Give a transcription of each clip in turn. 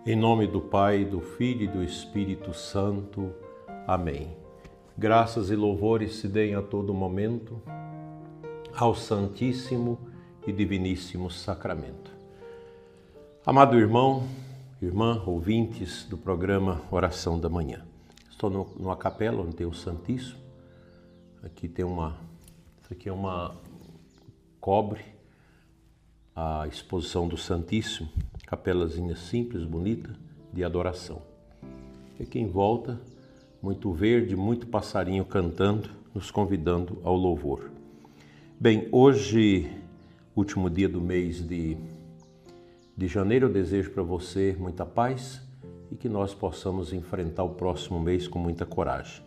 Em nome do Pai, do Filho e do Espírito Santo. Amém. Graças e louvores se deem a todo momento ao Santíssimo e Diviníssimo Sacramento. Amado irmão, irmã, ouvintes do programa Oração da Manhã. Estou numa capela onde tem o Santíssimo. Isso aqui é uma cobre a exposição do Santíssimo, capelazinha simples, bonita, de adoração. E aqui em volta, muito verde, muito passarinho cantando, nos convidando ao louvor. Bem, hoje, último dia do mês de janeiro, eu desejo para você muita paz e que nós possamos enfrentar o próximo mês com muita coragem.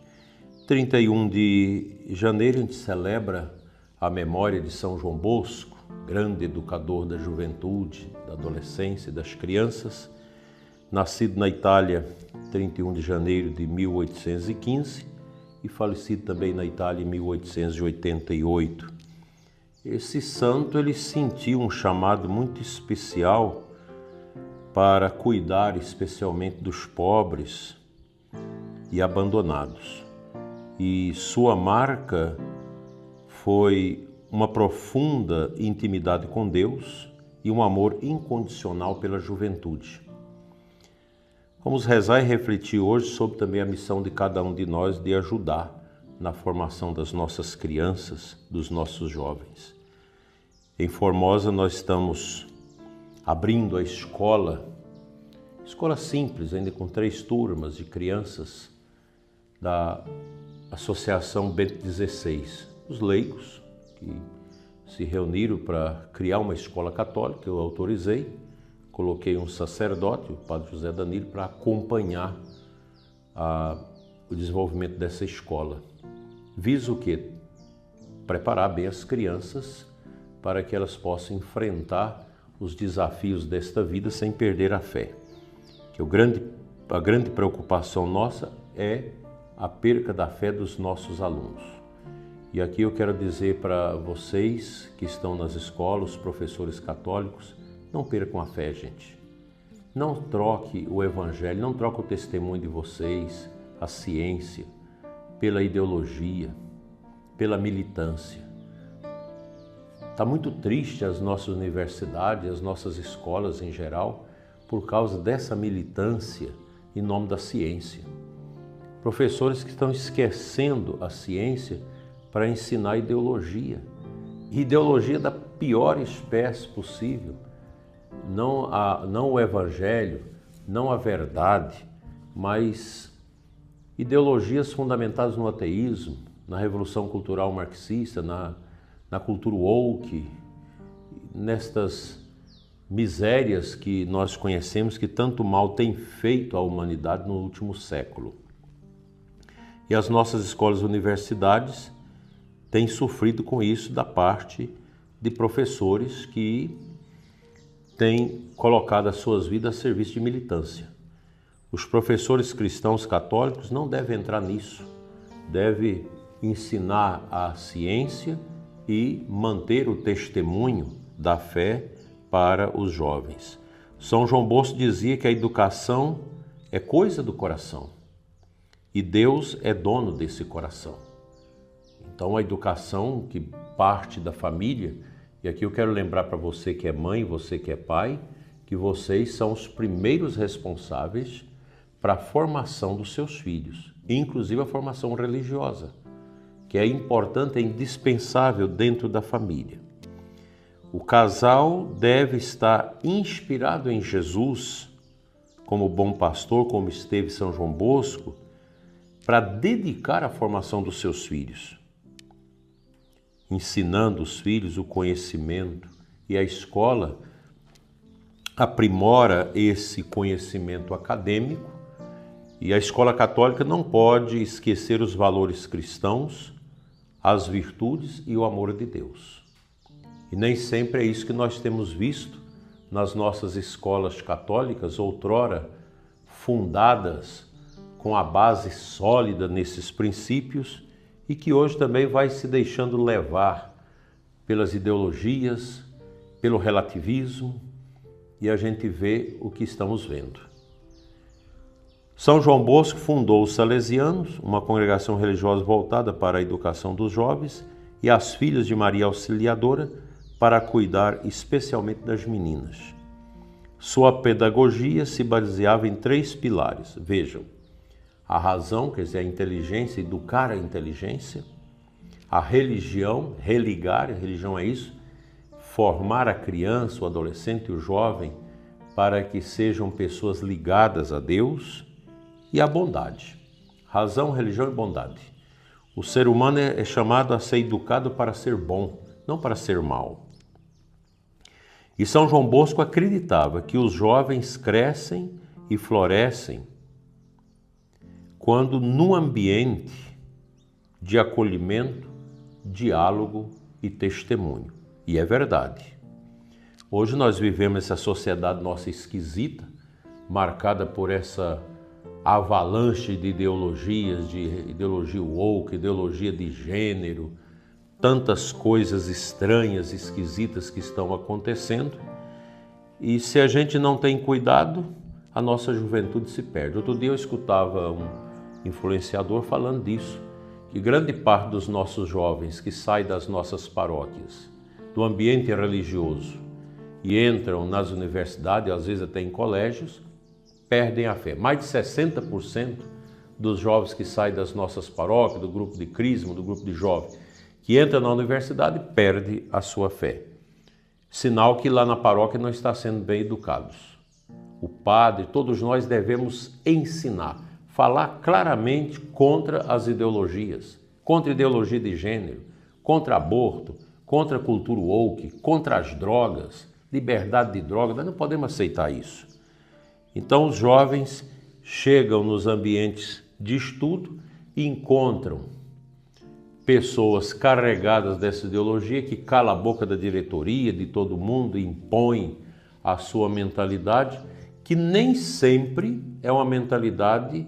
31 de janeiro a gente celebra a memória de São João Bosco, grande educador da juventude, da adolescência e das crianças, nascido na Itália 31 de janeiro de 1815 e falecido também na Itália em 1888. Esse santo ele sentiu um chamado muito especial para cuidar especialmente dos pobres e abandonados. E sua marca foi uma profunda intimidade com Deus e um amor incondicional pela juventude. Vamos rezar e refletir hoje sobre também a missão de cada um de nós de ajudar na formação das nossas crianças, dos nossos jovens. Em Formosa nós estamos abrindo a escola simples, ainda com 3 turmas de crianças da Associação Bento XVI, os leigos, que se reuniram para criar uma escola católica. Eu autorizei, coloquei um sacerdote, o padre José Danilo, para acompanhar o desenvolvimento dessa escola. Visa o quê? Preparar bem as crianças para que elas possam enfrentar os desafios desta vida sem perder a fé. Que a grande preocupação nossa é a perca da fé dos nossos alunos. E aqui eu quero dizer para vocês que estão nas escolas, os professores católicos, não percam a fé, gente. Não troque o evangelho, não troque o testemunho de vocês, a ciência, pela ideologia, pela militância. Está muito triste as nossas universidades, as nossas escolas em geral, por causa dessa militância em nome da ciência. Professores que estão esquecendo a ciência para ensinar ideologia. Ideologia da pior espécie possível. Não o evangelho, não a verdade, mas ideologias fundamentadas no ateísmo, na revolução cultural marxista, na cultura woke, nestas misérias que nós conhecemos que tanto mal tem feito à humanidade no último século. E as nossas escolas e universidades têm sofrido com isso da parte de professores que têm colocado as suas vidas a serviço de militância. Os professores cristãos católicos não devem entrar nisso, devem ensinar a ciência e manter o testemunho da fé para os jovens. São João Bosco dizia que a educação é coisa do coração e Deus é dono desse coração. Então a educação que parte da família, e aqui eu quero lembrar para você que é mãe, você que é pai, que vocês são os primeiros responsáveis para a formação dos seus filhos, inclusive a formação religiosa, que é importante, é indispensável dentro da família. O casal deve estar inspirado em Jesus, como bom pastor, como esteve São João Bosco, para dedicar a formação dos seus filhos, ensinando os filhos o conhecimento, e a escola aprimora esse conhecimento acadêmico, e a escola católica não pode esquecer os valores cristãos, as virtudes e o amor de Deus. E nem sempre é isso que nós temos visto nas nossas escolas católicas, outrora fundadas com a base sólida nesses princípios e que hoje também vai se deixando levar pelas ideologias, pelo relativismo, e a gente vê o que estamos vendo. São João Bosco fundou os Salesianos, uma congregação religiosa voltada para a educação dos jovens, e as Filhas de Maria Auxiliadora, para cuidar especialmente das meninas. Sua pedagogia se baseava em 3 pilares. Vejam, a razão, quer dizer, a inteligência, educar a inteligência, a religião, religar, a religião é isso, formar a criança, o adolescente e o jovem para que sejam pessoas ligadas a Deus, e a bondade. Razão, religião e bondade. O ser humano é chamado a ser educado para ser bom, não para ser mal. E São João Bosco acreditava que os jovens crescem e florescem quando no ambiente de acolhimento, diálogo e testemunho. E é verdade. Hoje nós vivemos essa sociedade nossa esquisita, marcada por essa avalanche de ideologias, de ideologia woke, ideologia de gênero, tantas coisas estranhas, esquisitas que estão acontecendo. E se a gente não tem cuidado, a nossa juventude se perde. Outro dia eu escutava um influenciador falando disso, que grande parte dos nossos jovens que saem das nossas paróquias, do ambiente religioso, e entram nas universidades, às vezes até em colégios, perdem a fé. Mais de 60% dos jovens que saem das nossas paróquias, do grupo de crisma, do grupo de jovens, que entram na universidade, perdem a sua fé. Sinal que lá na paróquia não está sendo bem educados. O padre, todos nós devemos ensinar, falar claramente contra as ideologias, contra a ideologia de gênero, contra aborto, contra a cultura woke, contra as drogas, liberdade de drogas. Nós não podemos aceitar isso. Então os jovens chegam nos ambientes de estudo e encontram pessoas carregadas dessa ideologia que cala a boca da diretoria, de todo mundo, impõe a sua mentalidade, que nem sempre é uma mentalidade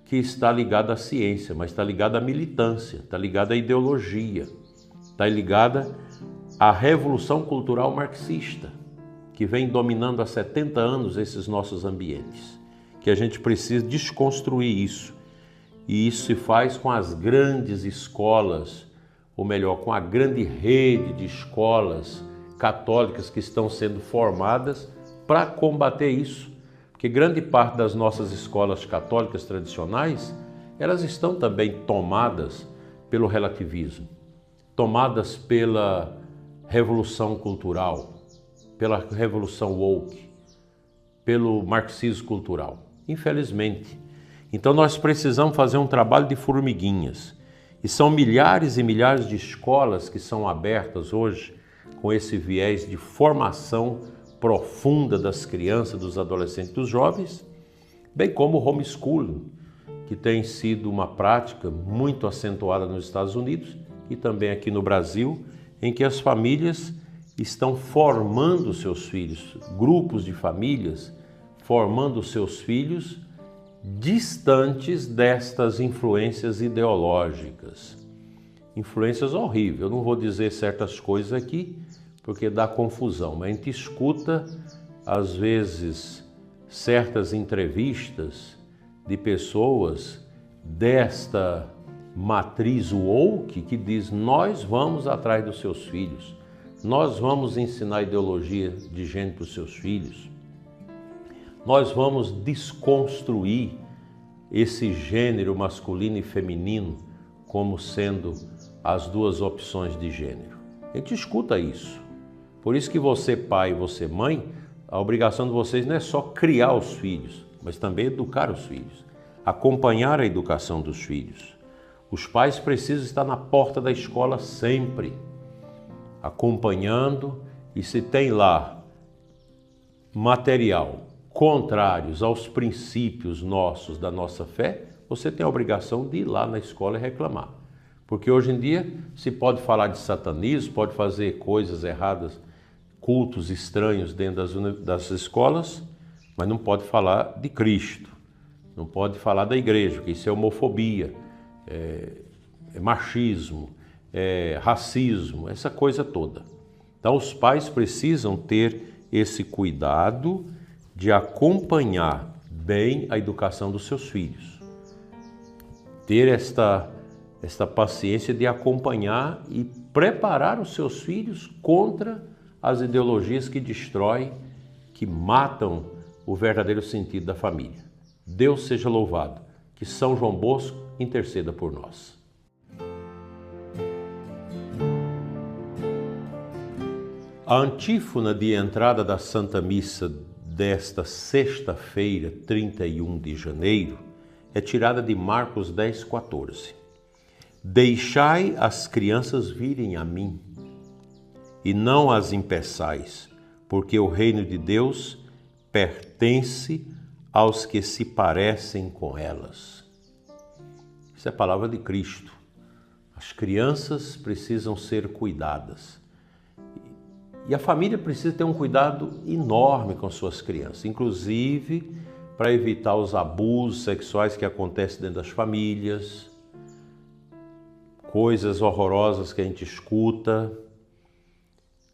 que está ligada à ciência, mas está ligada à militância, está ligada à ideologia, está ligada à revolução cultural marxista, que vem dominando há 70 anos esses nossos ambientes, que a gente precisa desconstruir isso. E isso se faz com as grandes escolas, ou melhor, com a grande rede de escolas católicas que estão sendo formadas para combater isso. Porque grande parte das nossas escolas católicas tradicionais, elas estão também tomadas pelo relativismo, tomadas pela revolução cultural, pela revolução woke, pelo marxismo cultural, infelizmente. Então nós precisamos fazer um trabalho de formiguinhas. E são milhares e milhares de escolas que são abertas hoje com esse viés de formação profunda das crianças, dos adolescentes, dos jovens, bem como o homeschooling, que tem sido uma prática muito acentuada nos Estados Unidos e também aqui no Brasil, em que as famílias estão formando seus filhos, grupos de famílias formando seus filhos distantes destas influências ideológicas. Influências horríveis. Eu não vou dizer certas coisas aqui, porque dá confusão, mas a gente escuta, às vezes, certas entrevistas de pessoas desta matriz woke que diz: nós vamos atrás dos seus filhos, nós vamos ensinar ideologia de gênero para os seus filhos, nós vamos desconstruir esse gênero masculino e feminino como sendo as duas opções de gênero. A gente escuta isso. Por isso que você, pai, e você, mãe, a obrigação de vocês não é só criar os filhos, mas também educar os filhos, acompanhar a educação dos filhos. Os pais precisam estar na porta da escola sempre, acompanhando, e se tem lá material contrários aos princípios nossos da nossa fé, você tem a obrigação de ir lá na escola e reclamar. Porque hoje em dia se pode falar de satanismo, pode fazer coisas erradas, cultos estranhos dentro das escolas, mas não pode falar de Cristo, não pode falar da igreja, porque isso é homofobia, é machismo, é racismo, essa coisa toda. Então os pais precisam ter esse cuidado de acompanhar bem a educação dos seus filhos. Ter esta paciência de acompanhar e preparar os seus filhos contra as ideologias que destroem, que matam o verdadeiro sentido da família. Deus seja louvado. Que São João Bosco interceda por nós. A antífona de entrada da Santa Missa desta sexta-feira, 31 de janeiro, é tirada de Marcos 10:14. Deixai as crianças virem a mim, e não as impeçais, porque o reino de Deus pertence aos que se parecem com elas. Isso é a palavra de Cristo. As crianças precisam ser cuidadas. E a família precisa ter um cuidado enorme com suas crianças, inclusive para evitar os abusos sexuais que acontecem dentro das famílias, coisas horrorosas que a gente escuta,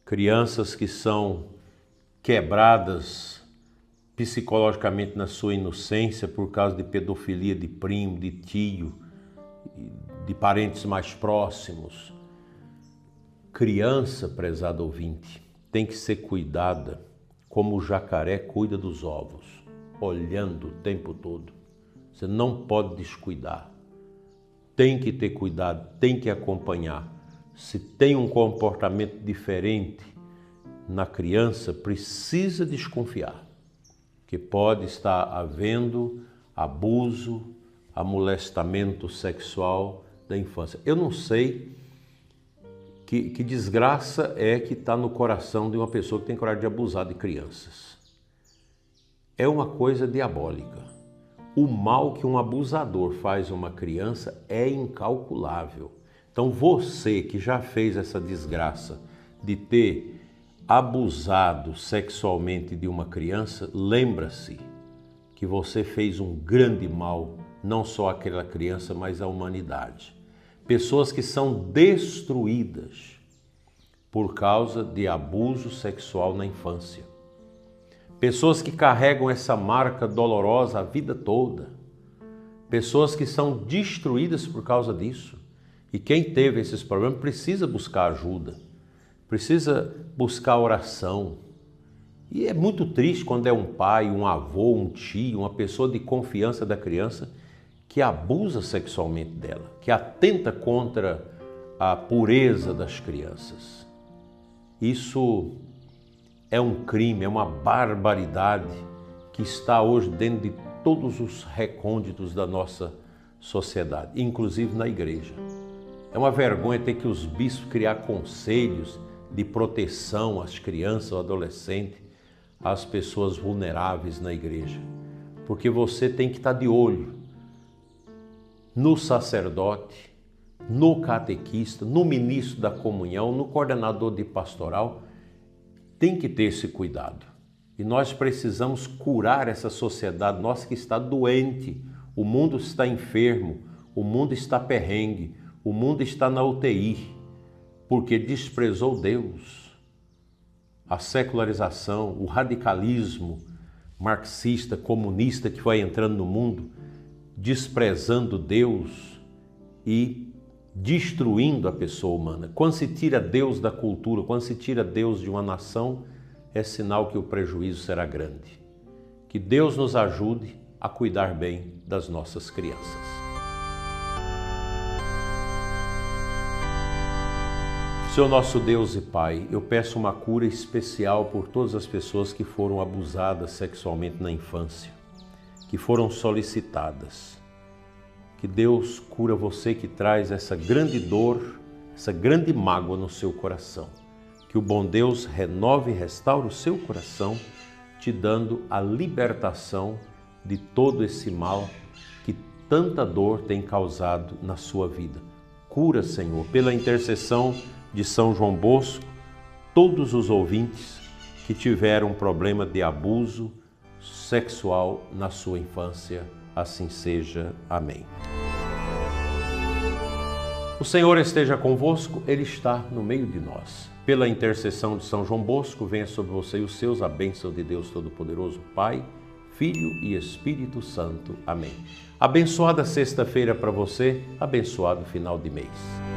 crianças que são quebradas psicologicamente na sua inocência por causa de pedofilia de primo, de tio, de parentes mais próximos. Criança, prezado ouvinte, tem que ser cuidada como o jacaré cuida dos ovos, olhando o tempo todo. Você não pode descuidar. Tem que ter cuidado, tem que acompanhar. Se tem um comportamento diferente na criança, precisa desconfiar, que pode estar havendo abuso, amolestamento sexual da infância. Eu não sei que desgraça é que está no coração de uma pessoa que tem coragem de abusar de crianças. É uma coisa diabólica. O mal que um abusador faz a uma criança é incalculável. Então você que já fez essa desgraça de ter abusado sexualmente de uma criança, lembra-se que você fez um grande mal, não só àquela criança, mas à humanidade. Pessoas que são destruídas por causa de abuso sexual na infância. Pessoas que carregam essa marca dolorosa a vida toda. Pessoas que são destruídas por causa disso. E quem teve esses problemas precisa buscar ajuda, precisa buscar oração. E é muito triste quando é um pai, um avô, um tio, uma pessoa de confiança da criança que abusa sexualmente dela, que atenta contra a pureza das crianças. Isso é um crime, é uma barbaridade que está hoje dentro de todos os recônditos da nossa sociedade, inclusive na igreja. É uma vergonha ter que os bispos criar conselhos de proteção às crianças, ao adolescente, às pessoas vulneráveis na igreja. Porque você tem que estar de olho no sacerdote, no catequista, no ministro da comunhão, no coordenador de pastoral. Tem que ter esse cuidado. E nós precisamos curar essa sociedade nossa que está doente. O mundo está enfermo, o mundo está perrengue, o mundo está na UTI, porque desprezou Deus. A secularização, o radicalismo marxista, comunista que vai entrando no mundo, desprezando Deus e destruindo a pessoa humana. Quando se tira Deus da cultura, quando se tira Deus de uma nação, é sinal que o prejuízo será grande. Que Deus nos ajude a cuidar bem das nossas crianças. Senhor nosso Deus e Pai, eu peço uma cura especial por todas as pessoas que foram abusadas sexualmente na infância, que foram solicitadas. Que Deus cura você que traz essa grande dor, essa grande mágoa no seu coração. Que o bom Deus renove e restaure o seu coração, te dando a libertação de todo esse mal que tanta dor tem causado na sua vida. Cura, Senhor, pela intercessão de São João Bosco, todos os ouvintes que tiveram problema de abuso sexual na sua infância. Assim seja. Amém. O Senhor esteja convosco, Ele está no meio de nós. Pela intercessão de São João Bosco, venha sobre você e os seus a bênção de Deus Todo-Poderoso, Pai, Filho e Espírito Santo. Amém. Abençoada sexta-feira para você, abençoado final de mês.